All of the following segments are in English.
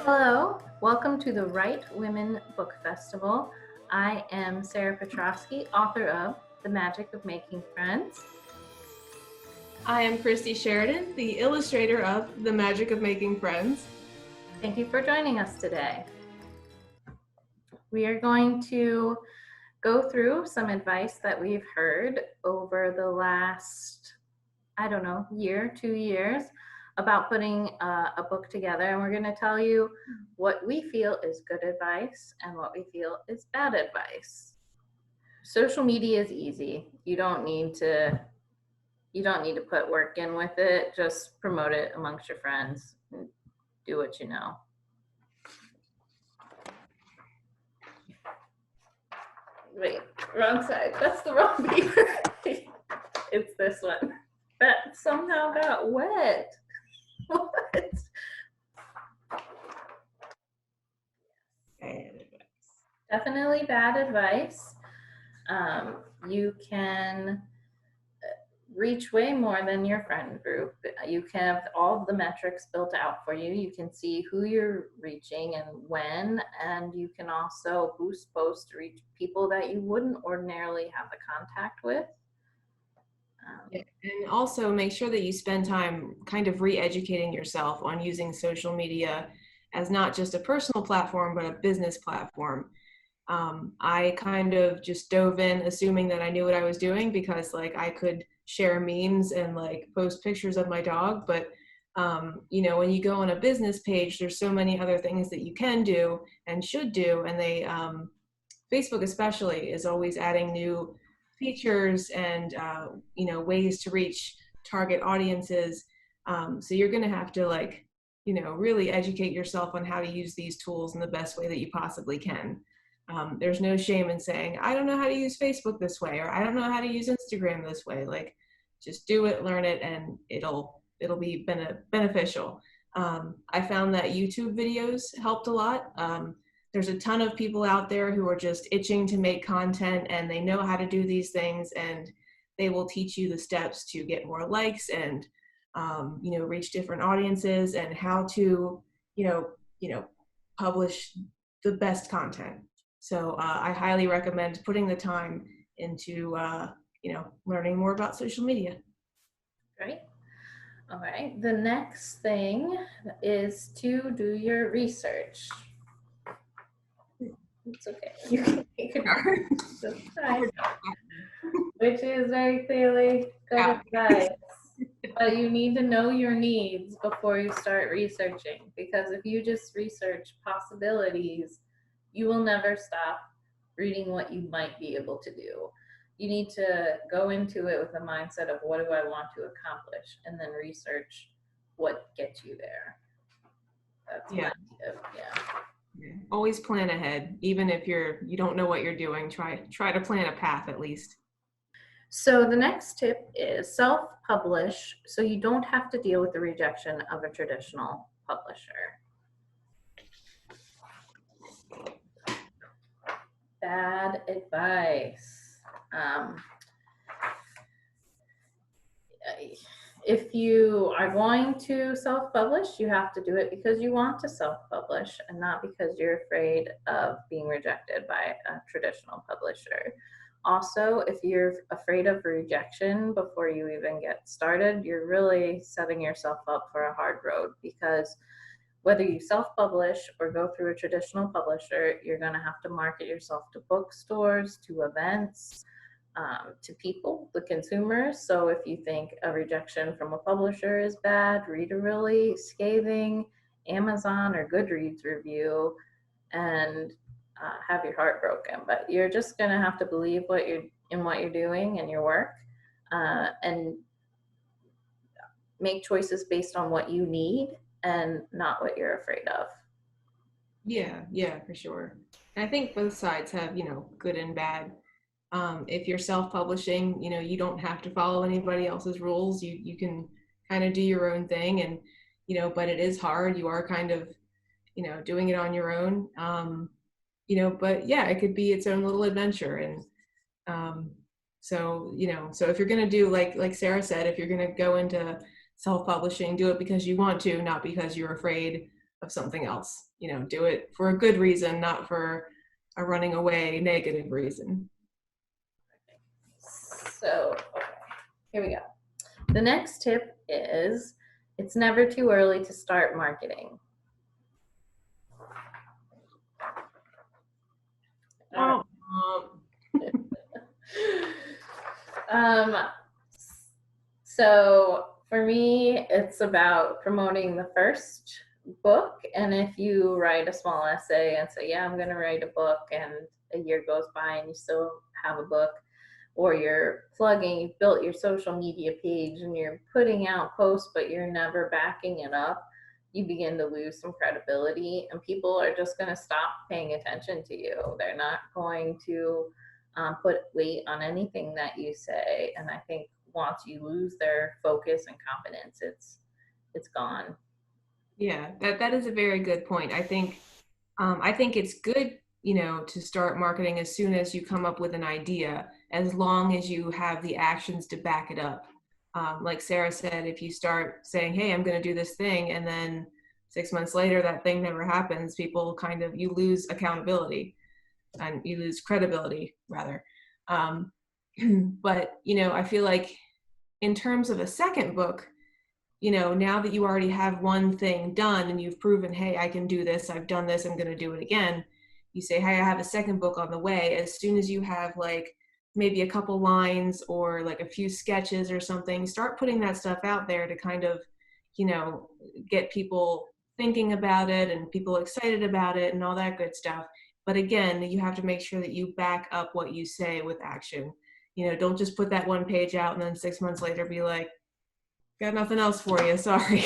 Hello, welcome to the Right Women Book Festival. I am Sarah Petrosky, author of The Magic of Making Friends. I am Christy Sheridan, the illustrator of The Magic of Making Friends. Thank you for joining us today. We are going to go through some advice that we've heard over the last, year, 2 years about putting a book together, and we're going to tell you what we feel is good advice and what we feel is bad advice. Social media is easy. You don't need to put work in with it. Just promote it amongst your friends and do what you know. Wait, wrong side. That's the wrong paper. It's this one. That somehow got wet. What? Bad advice. Definitely bad advice. You can reach way more than your friend group. You can have all the metrics built out for you. You can see who you're reaching and when, and you can also boost posts to reach people that you wouldn't ordinarily have the contact with. And also make sure that you spend time kind of re-educating yourself on using social media as not just a personal platform, but a business platform. I kind of just dove in assuming that I knew what I was doing because I could share memes and post pictures of my dog. But, when you go on a business page, there's so many other things that you can do and should do. And Facebook especially is always adding new features and, ways to reach target audiences. So you're going to have to really educate yourself on how to use these tools in the best way that you possibly can. There's no shame in saying, I don't know how to use Facebook this way, or I don't know how to use Instagram this way. Just do it, learn it, and it'll be beneficial. I found that YouTube videos helped a lot. There's a ton of people out there who are just itching to make content, and they know how to do these things, and they will teach you the steps to get more likes and reach different audiences and how to publish the best content. So I highly recommend putting the time into learning more about social media. Great. All right. The next thing is to do your research. It's okay. You can take it which is very clearly good advice. But you need to know your needs before you start researching, because if you just research possibilities, you will never stop reading what you might be able to do. You need to go into it with a mindset of what do I want to accomplish, and then research what gets you there. That's my tip. Yeah. Always plan ahead, even if you don't know what you're doing. Try to plan a path at least. So the next tip is self-publish, so you don't have to deal with the rejection of a traditional publisher. Bad advice. If you are going to self-publish, you have to do it because you want to self-publish and not because you're afraid of being rejected by a traditional publisher. Also, if you're afraid of rejection before you even get started, you're really setting yourself up for a hard road, because whether you self-publish or go through a traditional publisher, you're going to have to market yourself to bookstores, to events, to people, the consumers. So if you think a rejection from a publisher is bad, read a really scathing Amazon or Goodreads review and have your heart broken. But you're just going to have to believe what you're doing and your work, and make choices based on what you need and not what you're afraid of. Yeah, for sure. And I think both sides have, good and bad. If you're self-publishing, you don't have to follow anybody else's rules. You can kind of do your own thing, and, but it is hard. You are kind of, doing it on your own. But yeah, it could be its own little adventure. And so if you're going to do, like Sarah said, if you're going to go into self-publishing, do it because you want to, not because you're afraid of something else. Do it for a good reason, not for a running away negative reason. So, okay, here we go. The next tip is it's never too early to start marketing. All right. um, so for me, it's about promoting the first book. And if you write a small essay and say, yeah, I'm going to write a book, and a year goes by and you still have a book, or you're plugging, you've built your social media page and you're putting out posts, but you're never backing it up, you begin to lose some credibility, and people are just going to stop paying attention to you. They're not going to put weight on anything that you say. And I think once you lose their focus and confidence, it's gone. Yeah, that is a very good point. I think it's good, to start marketing as soon as you come up with an idea, as long as you have the actions to back it up. Like Sarah said, if you start saying, "Hey, I'm going to do this thing," and then 6 months later that thing never happens, people you lose accountability and you lose credibility rather. Um, but I feel like in terms of a second book, now that you already have one thing done and you've proven, hey, I can do this, I've done this, I'm going to do it again. You say, hey, I have a second book on the way. As soon as you have like maybe a couple lines or like a few sketches or something, start putting that stuff out there to kind of, get people thinking about it and people excited about it and all that good stuff. But again, you have to make sure that you back up what you say with action. Don't just put that one page out and then 6 months later be like, got nothing else for you, sorry.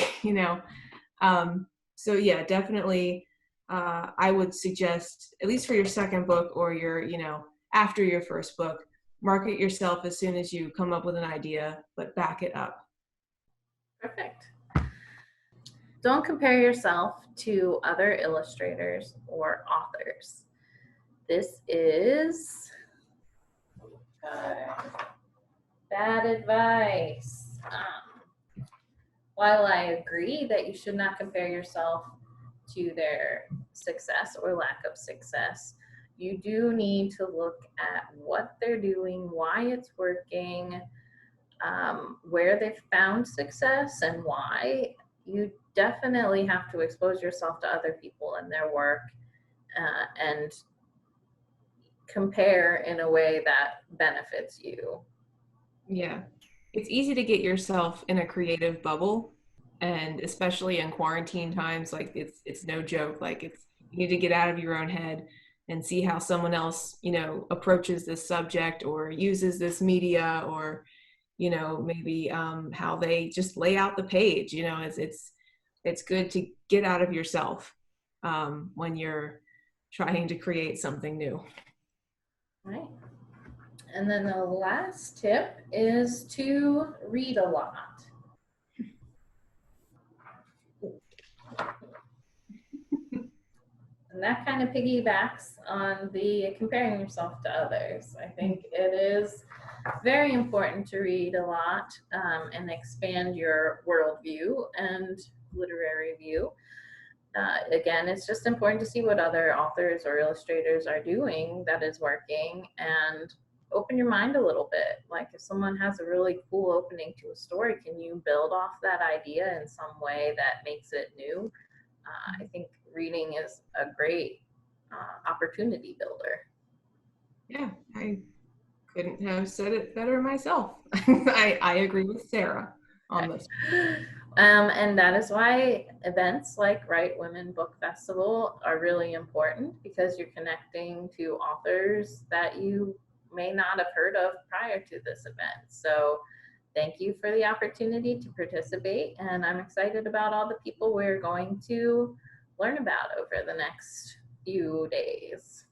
So yeah, definitely, I would suggest, at least for your second book or your, after your first book, market yourself as soon as you come up with an idea, but back it up. Perfect. Don't compare yourself to other illustrators or authors. This is bad advice. While I agree that you should not compare yourself to their success or lack of success, you do need to look at what they're doing, why it's working, where they've found success and why. You definitely have to expose yourself to other people and their work, and compare in a way that benefits you. Yeah. It's easy to get yourself in a creative bubble, and especially in quarantine times, like it's no joke. Like you need to get out of your own head and see how someone else, approaches this subject or uses this media, or maybe how they just lay out the page. It's good to get out of yourself when you're trying to create something new. Right. And then the last tip is to read a lot. And that kind of piggybacks on the comparing yourself to others. I think it is very important to read a lot, and expand your worldview and literary view. Again, it's just important to see what other authors or illustrators are doing that is working, and open your mind a little bit. Like if someone has a really cool opening to a story, can you build off that idea in some way that makes it new? I think reading is a great opportunity builder. Yeah, I couldn't have said it better myself. I agree with Sarah on this. And that is why events like Write Women Book Festival are really important, because you're connecting to authors that you may not have heard of prior to this event. So thank you for the opportunity to participate, and I'm excited about all the people we're going to learn about over the next few days.